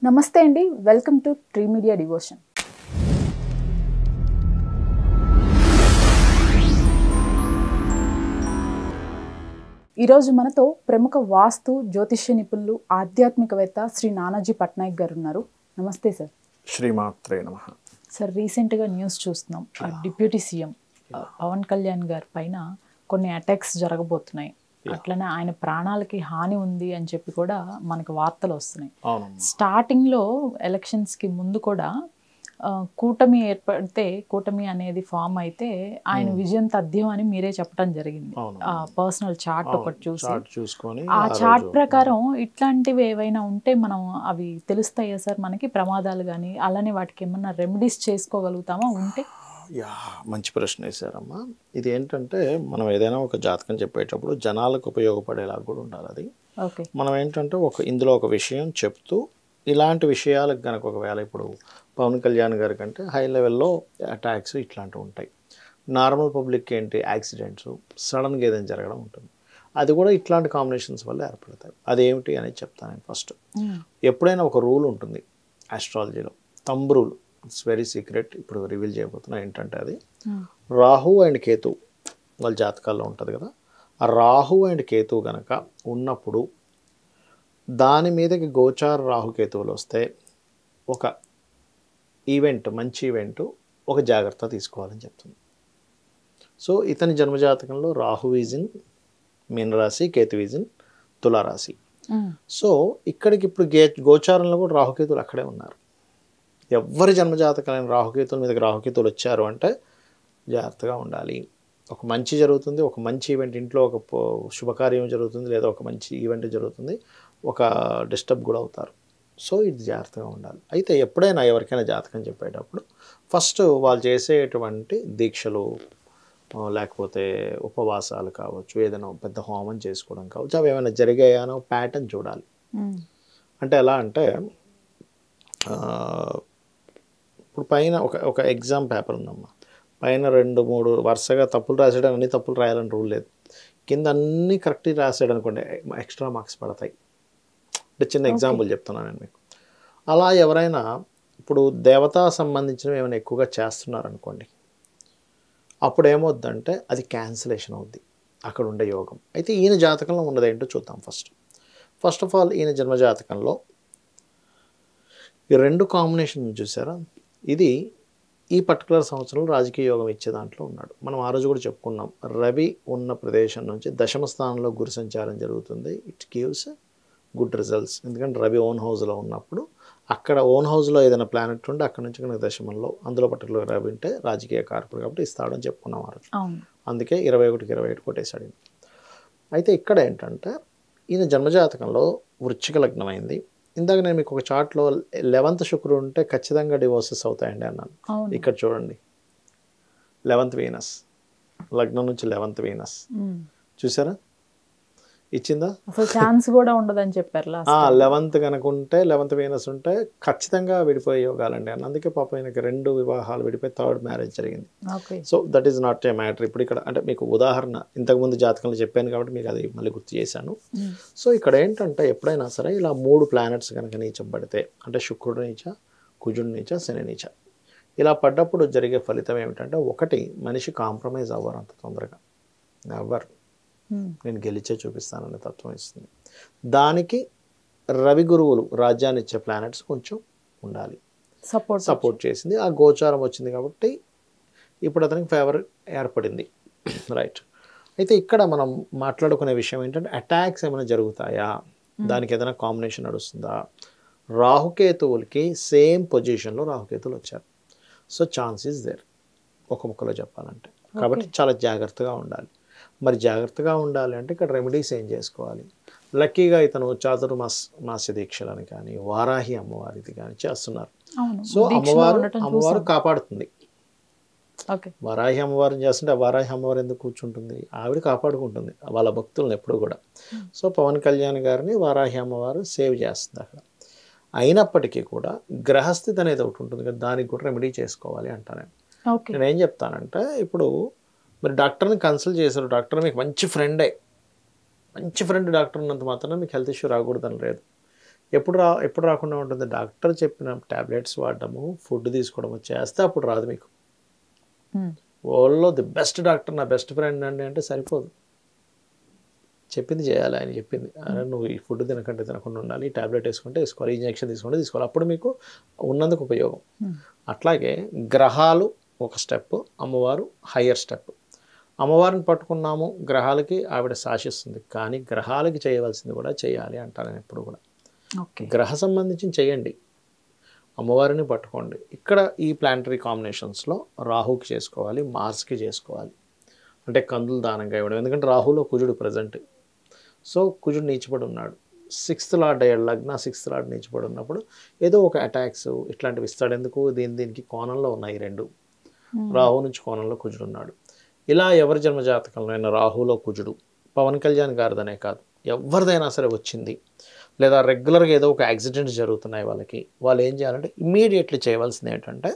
నమస్తే అండి, welcome to tree media devotion. ఈరోజు మనతో ప్రముఖ వాస్తు జ్యోతిష్య నిపుణులు ఆధ్యాత్మికవేత్త శ్రీ నానాజీ పట్నాయక్ గారు ఉన్నారు. నమస్తే సార్. శ్రీమాత్రే నమః. సార్, రీసెంట్గా న్యూస్ చూస్తున్నాం, డిప్యూటీ సీఎం పవన్ కళ్యాణ్ గారి పైన కొన్ని అటాక్స్ జరగబోతున్నాయి, అట్లనే ఆయన ప్రాణాలకి హాని ఉంది అని చెప్పి కూడా మనకు వార్తలు వస్తున్నాయి. స్టార్టింగ్లో ఎలక్షన్స్కి ముందు కూడా కూటమి ఏర్పడితే, కూటమి అనేది ఫామ్ అయితే ఆయన విజయం తథ్యం అని మీరే చెప్పడం జరిగింది. పర్సనల్ చార్ట్ ఒకటి చూసుకొని ఆ చార్ట్ ప్రకారం ఇట్లాంటివి ఏవైనా ఉంటే మనం అవి తెలుస్తాయా సార్ మనకి, ప్రమాదాలు కానీ, అలానే వాటికి ఏమన్నా రెమెడీస్ చేసుకోగలుగుతామా ఉంటే? మంచి ప్రశ్న వేశారమ్మా. ఇది ఏంటంటే మనం ఏదైనా ఒక జాతకం చెప్పేటప్పుడు జనాలకు ఉపయోగపడేలా కూడా ఉండాలి. అది మనం ఏంటంటే ఇందులో ఒక విషయం చెప్తూ ఇలాంటి విషయాలకు కనుక ఒకవేళ ఇప్పుడు పవన్ కళ్యాణ్ గారి కంటే హై లెవెల్లో అటాక్స్ ఇట్లాంటివి ఉంటాయి. నార్మల్ పబ్లిక్ ఏంటి, యాక్సిడెంట్స్, సడన్గా ఏదైనా జరగడం ఉంటుంది. అది కూడా ఇట్లాంటి కాంబినేషన్స్ వల్ల ఏర్పడతాయి. అదేమిటి అనేది చెప్తాను నేను. ఫస్ట్ ఎప్పుడైనా ఒక రూల్ ఉంటుంది ఆస్ట్రాలజీలో, thumb rule. It's very secret, ఇప్పుడు రివీల్ చేయబోతున్నా. ఏంటంటే అది రాహు అండ్ కేతు వాళ్ళ జాతకాల్లో ఉంటుంది కదా. ఆ రాహు అండ్ కేతు కనుక ఉన్నప్పుడు దాని మీదకి గోచార రాహుకేతువులు వస్తే ఒక ఈవెంట్, మంచి ఈవెంట్, ఒక జాగ్రత్త తీసుకోవాలని చెప్తుంది. సో ఇతని జన్మజాతకంలో రాహు ఈజ్ ఇన్ మీనరాశి, కేతు ఈజ్ ఇన్ తులారాశి. సో ఇక్కడికి ఇప్పుడు గోచారంలో కూడా రాహుకేతువులు అక్కడే ఉన్నారు. ఎవరి జన్మజాతకాలైన రాహుకేతుల మీదకి రాహుకేతువులు వచ్చారు అంటే జాగ్రత్తగా ఉండాలి. ఒక మంచి జరుగుతుంది, ఒక మంచి ఈవెంట్, ఇంట్లో ఒక శుభకార్యం జరుగుతుంది, లేదా ఒక మంచి ఈవెంట్ జరుగుతుంది, ఒక డిస్టర్బ్ కూడా అవుతారు. సో ఇది జాగ్రత్తగా ఉండాలి. అయితే ఎప్పుడైనా ఎవరికైనా జాతకం చెప్పేటప్పుడు ఫస్ట్ వాళ్ళు చేసేటువంటి దీక్షలు, లేకపోతే ఉపవాసాలు కావచ్చు, ఏదైనా పెద్ద హోమం చేసుకోవడం కావచ్చు, అవి ఏమైనా జరిగాయానో ప్యాటర్న్ చూడాలి. అంటే ఎలా అంటే ఇప్పుడు పైన ఒక ఎగ్జామ్ పేపర్ ఉందమ్మా, పైన 2-3 వరుసగా తప్పులు రాసేయడం, అన్ని తప్పులు రాయాలని రూల్ లేదు. కింద అన్నీ కరెక్ట్గా రాసాడు అనుకోండి, ఎక్స్ట్రా మార్క్స్ పడతాయి. అంటే చిన్న ఎగ్జాంపుల్ చెప్తున్నాను నేను మీకు. అలా ఎవరైనా ఇప్పుడు దేవతా సంబంధించినవి ఏమైనా ఎక్కువగా చేస్తున్నారనుకోండి, అప్పుడు ఏమవుద్దంటే అది క్యాన్సిలేషన్ అవుద్ది అక్కడ ఉండే యోగం. అయితే ఈయన జాతకంలో ఉన్నదేంటో చూద్దాం. ఫస్ట్ ఆఫ్ ఆల్ ఈయన జన్మజాతకంలో ఈ 2 కాంబినేషన్ చూసారా, ఇది ఈ పర్టికులర్ సంవత్సరంలో రాజకీయ యోగం ఇచ్చే దాంట్లో ఉన్నాడు. మనం ఆ రోజు కూడా చెప్పుకున్నాం, రవి ఉన్న ప్రదేశం నుంచి దశమ స్థానంలో గురు సంచారం జరుగుతుంది. It gives good results. ఎందుకంటే రవి ఓన్ హౌస్లో ఉన్నప్పుడు అక్కడ ఓన్ హౌస్లో ఏదైనా ప్లానెట్ ఉంటే అక్కడ నుంచి కనుక దశమంలో, అందులో పర్టికులర్ రవి ఉంటే రాజకీయ కారకుడు కాబట్టి ఇస్తాడని చెప్పుకున్నాం ఆ రోజు. అందుకే 21కి 21 కొట్టేశాడు. అయితే ఇక్కడ ఏంటంటే ఈయన జన్మజాతకంలో వృశ్చిక లగ్నం అయింది. ఇందాక నేను మీకు ఒక చార్ట్లో 11th శుక్రుడు ఉంటే ఖచ్చితంగా డివోర్సెస్ అవుతాయండి అన్నాను. ఇక్కడ చూడండి, 11th వీనస్, లగ్నం నుంచి 11th వీనస్ చూసారా, ఇచ్చిందా? ఛాన్స్ కూడా ఉండదని చెప్పారు. 11th కనుక ఉంటే, 11th వీనస్ ఉంటే ఖచ్చితంగా విడిపోయే యోగాలండి అన్న. అందుకే పాప ఆయనకి 2 వివాహాలు విడిపోయి 3rd మ్యారేజ్ జరిగింది. So that is not a matter. ఇప్పుడు ఇక్కడ అంటే మీకు ఉదాహరణ, ఇంతకుముందు జాతకంలో చెప్పాను కాబట్టి మీకు అది మళ్ళీ గుర్తు చేశాను. సో ఇక్కడ ఏంటంటే ఎప్పుడైనా సరే ఇలా 3 ప్లానెట్స్ కనుక నీచం పడితే, అంటే శుక్రుడు నీచ, కుజుడు నీచ, శని నీచ, ఇలా పడ్డప్పుడు జరిగే ఫలితం ఏమిటంటే, ఒకటి, మనిషి కాంప్రమైజ్ అవ్వరు అంత తొందరగా, అవ్వరు. నేను గెలిచే చూపిస్తాననే తత్వం ఇస్తుంది. దానికి రవి గురువులు, రాజ్యాన్ని ఇచ్చే ప్లానెట్స్ కొంచెం ఉండాలి, సపోర్ట్ చేసింది. ఆ గోచారం వచ్చింది కాబట్టి ఇప్పుడు అతనికి ఫేవర్ ఏర్పడింది. రైట్. అయితే ఇక్కడ మనం మాట్లాడుకునే విషయం ఏంటంటే, అటాక్స్ ఏమైనా జరుగుతాయా, దానికి ఏదైనా కాంబినేషన్ నడుస్తుందా? రాహుకేతువులకి సేమ్ పొజిషన్లో రాహుకేతువులు వచ్చారు. సో ఛాన్స్ ఈజ్ దేర్, ఒక ముక్కలో చెప్పాలంటే. కాబట్టి చాలా జాగ్రత్తగా ఉండాలి. మరి జాగ్రత్తగా ఉండాలి అంటే ఇక్కడ రెమెడీస్ ఏం చేసుకోవాలి? లక్కీగా ఇతను చాతుర్మాస్య దీక్షలని కానీ, వారాహి అమ్మవారిది కానీ చేస్తున్నారు. సో అమ్మవారు కాపాడుతుంది. వారాహి అమ్మవారిని చేస్తుంటే వారాహి అమ్మవారు ఎందుకు కూర్చుంటుంది? ఆవిడ కాపాడుకుంటుంది వాళ్ళ భక్తులను ఎప్పుడు కూడా. సో పవన్ కళ్యాణ్ గారిని వారాహి అమ్మవారు సేవ్ చేస్తుంది అక్కడ. అయినప్పటికీ కూడా గ్రహస్థితి అనేది ఒకటి ఉంటుంది కదా, దానికి కూడా రెమెడీ చేసుకోవాలి అంటాను నేను. ఏం చెప్తానంటే, ఇప్పుడు మీరు డాక్టర్ని కన్సల్ట్ చేశారు, డాక్టర్ మీకు మంచి ఫ్రెండ్ డాక్టర్ ఉన్నంత మాత్రం మీకు హెల్త్ ఇష్యూ రాకూడదని లేదు. ఎప్పుడు రాకుండా ఉంటుంది? డాక్టర్ చెప్పిన టాబ్లెట్స్ వాడడము, ఫుడ్ తీసుకోవడము చేస్తే అప్పుడు రాదు మీకు. వరల్డ్లో ది బెస్ట్ డాక్టర్ నా బెస్ట్ ఫ్రెండ్ అండి అంటే సరిపోదు. చెప్పింది చేయాలి, ఆయన చెప్పింది. నువ్వు ఈ ఫుడ్ తినకుండా ఉండాలి, ఈ టాబ్లెట్ వేసుకోవాలి, ఇంజెక్షన్ తీసుకోవాలి, అప్పుడు మీకు ఉన్నందుకు ఉపయోగం. అట్లాగే గ్రహాలు ఒక స్టెప్, అమ్మవారు హయ్యర్ స్టెప్. అమ్మవారిని పట్టుకున్నాము, గ్రహాలకి ఆవిడ శాసిస్తుంది, కానీ గ్రహాలకి చేయవలసింది కూడా చేయాలి అంటారు నేను ఎప్పుడు కూడా. గ్రహ సంబంధించి చేయండి, అమ్మవారిని పట్టుకోండి. ఇక్కడ ఈ ప్లానటరీ కాంబినేషన్స్లో రాహుకి చేసుకోవాలి, మార్స్కి చేసుకోవాలి, అంటే కందులు దానంగా ఇవ్వడం. ఎందుకంటే రాహులో కుజుడు ప్రజెంట్, సో కుజుడు నీచిపడి ఉన్నాడు. 6th లార్డ్ అయ్యాడు, లగ్న 6th లార్డ్ నీచిపడి ఉన్నప్పుడు ఏదో ఒక అటాక్స్ ఇట్లాంటివి ఇస్తాడు. ఎందుకు? దీనికి కోణంలో ఉన్నాయి రెండు, రాహు నుంచి కోణంలో కుజుడు ఉన్నాడు. ఇలా ఎవరి జన్మజాతకంలో అయినా రాహులో కుజుడు, పవన్ కళ్యాణ్ గారిదనే కాదు ఎవరిదైనా సరే వచ్చింది, లేదా రెగ్యులర్గా ఏదో ఒక యాక్సిడెంట్స్ జరుగుతున్నాయి వాళ్ళకి, వాళ్ళు ఏం చేయాలంటే ఇమ్మీడియట్లీ చేయవలసింది ఏంటంటే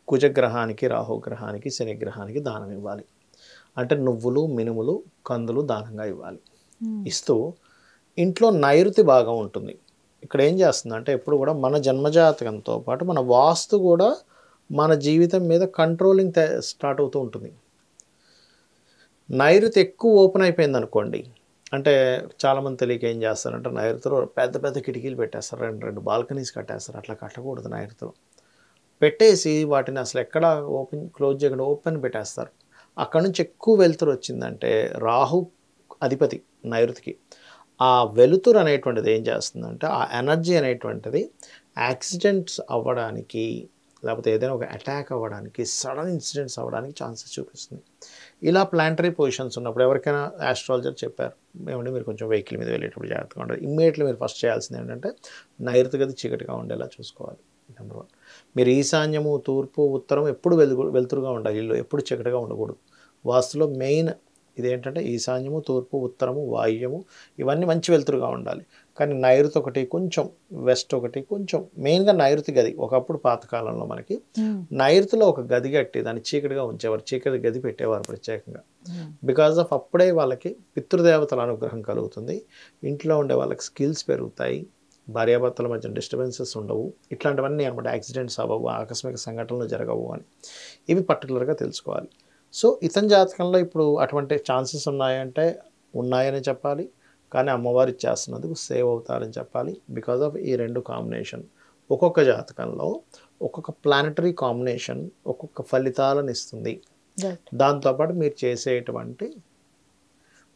కుజగ్రహానికి, రాహుగ్రహానికి, శనిగ్రహానికి దానం ఇవ్వాలి. అంటే నువ్వులు, మినుములు, కందులు దానంగా ఇవ్వాలి. ఇస్తూ ఇంట్లో నైరుతి భాగం ఉంటుంది. ఇక్కడ ఏం చేస్తుందంటే ఎప్పుడు కూడా మన జన్మజాతకంతో పాటు మన వాస్తు కూడా మన జీవితం మీద కంట్రోలింగ్ స్టార్ట్ అవుతూ ఉంటుంది. నైరుతి ఎక్కువ ఓపెన్ అయిపోయింది అనుకోండి, అంటే చాలామంది తెలియక ఏం చేస్తారంటే నైరుతిలో పెద్ద పెద్ద కిటికీలు పెట్టేస్తారు, రెండు బాల్కనీస్ కట్టేస్తారు. అట్లా కట్టకూడదు. నైరుతిలో పెట్టేసి వాటిని అసలు ఎక్కడ క్లోజ్ చేయకుండా ఓపెన్ పెట్టేస్తారు. అక్కడ నుంచి ఎక్కువ వెలుతురు వచ్చిందంటే రాహు అధిపతి నైరుతికి, ఆ వెలుతురు అనేటువంటిది ఏం చేస్తుందంటే ఆ ఎనర్జీ అనేటువంటిది యాక్సిడెంట్స్ అవ్వడానికి, లేకపోతే ఏదైనా ఒక అటాక్ అవ్వడానికి, సడన్ ఇన్సిడెంట్స్ అవ్వడానికి ఛాన్సెస్ చూపిస్తుంది. ఇలా ప్లానటరీ పొజిషన్స్ ఉన్నప్పుడు ఎవరికైనా ఆస్ట్రాలజర్ చెప్పారు, ఏమంటే మీరు కొంచెం వెహికల్ మీద వెళ్ళేటప్పుడు జాగ్రత్తగా ఉండాలి, ఇమ్మీడియట్లీ మీరు ఫస్ట్ చేయాల్సింది ఏంటంటే నైరుతి గది చీకటిగా ఉండేలా చూసుకోవాలి. నెంబర్ 1. మీరు ఈశాన్యము, తూర్పు, ఉత్తరం ఎప్పుడు వెలుతురుగా ఉండాలి, ఇల్లు ఎప్పుడు చీకటిగా ఉండకూడదు. వాస్తులో మెయిన్ ఇదేంటంటే ఈశాన్యము, తూర్పు, ఉత్తరము, వాయువ్యము ఇవన్నీ మంచి వెలుతురుగా ఉండాలి. కానీ నైరుతి ఒకటి, కొంచెం వెస్ట్ ఒకటి, కొంచెం మెయిన్గా నైరుతి గది. ఒకప్పుడు పాతకాలంలో మనకి నైరుతిలో ఒక గది కట్టి దాన్ని చీకటిగా ఉంచేవారు, చీకటి గది పెట్టేవారు ప్రత్యేకంగా. బికాజ్ ఆఫ్ అప్పుడే వాళ్ళకి పితృదేవతల అనుగ్రహం కలుగుతుంది, ఇంట్లో ఉండే వాళ్ళకి స్కిల్స్ పెరుగుతాయి, భార్యాభర్తల మధ్య డిస్టర్బెన్సెస్ ఉండవు, ఇట్లాంటివన్నీ అనమాట. యాక్సిడెంట్స్ అవ్వవు, ఆకస్మిక సంఘటనలు జరగవు అని ఇవి పర్టికులర్గా తెలుసుకోవాలి. సో ఇతని జాతకంలో ఇప్పుడు అటువంటి ఛాన్సెస్ ఉన్నాయంటే ఉన్నాయని చెప్పాలి, కానీ అమ్మవారు ఇచ్చేస్తున్నందుకు సేవ్ అవుతారని చెప్పాలి. బికాజ్ ఆఫ్ ఈ రెండు కాంబినేషన్ ఒక్కొక్క జాతకంలో ఒక్కొక్క ప్లానటరీ కాంబినేషన్ ఒక్కొక్క ఫలితాలను ఇస్తుంది. దాంతోపాటు మీరు చేసేటువంటి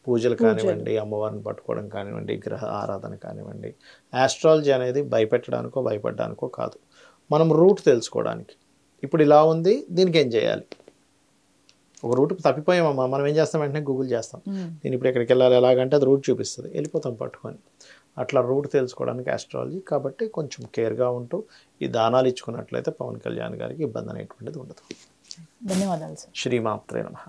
పూజలు కానివ్వండి, అమ్మవారిని పట్టుకోవడం కానివ్వండి, గ్రహ ఆరాధన కానివ్వండి, ఆస్ట్రాలజీ అనేది భయపెట్టడానికో భయపడడానికో కాదు, మనం రూట్ తెలుసుకోవడానికి. ఇప్పుడు ఇలా ఉంది, దీనికి ఏం చేయాలి? ఒక రూట్ తప్పిపోయామమ్మా, మనం ఏం చేస్తాం, వెంటనే గూగుల్ చేస్తాం, నేను ఇప్పుడు ఎక్కడికి వెళ్ళాలి ఎలాగంటే అది రూట్ చూపిస్తుంది, వెళ్ళిపోతాం పట్టుకొని. అట్లా రూట్ తెలుసుకోవడానికి ఆస్ట్రాలజీ. కాబట్టి కొంచెం కేర్గా ఉంటూ ఈ దానాలు ఇచ్చుకున్నట్లయితే పవన్ కళ్యాణ్ గారికి ఇబ్బంది అనేటువంటిది ఉండదు. ధన్యవాదాలు సార్. శ్రీమాత్రే నమః.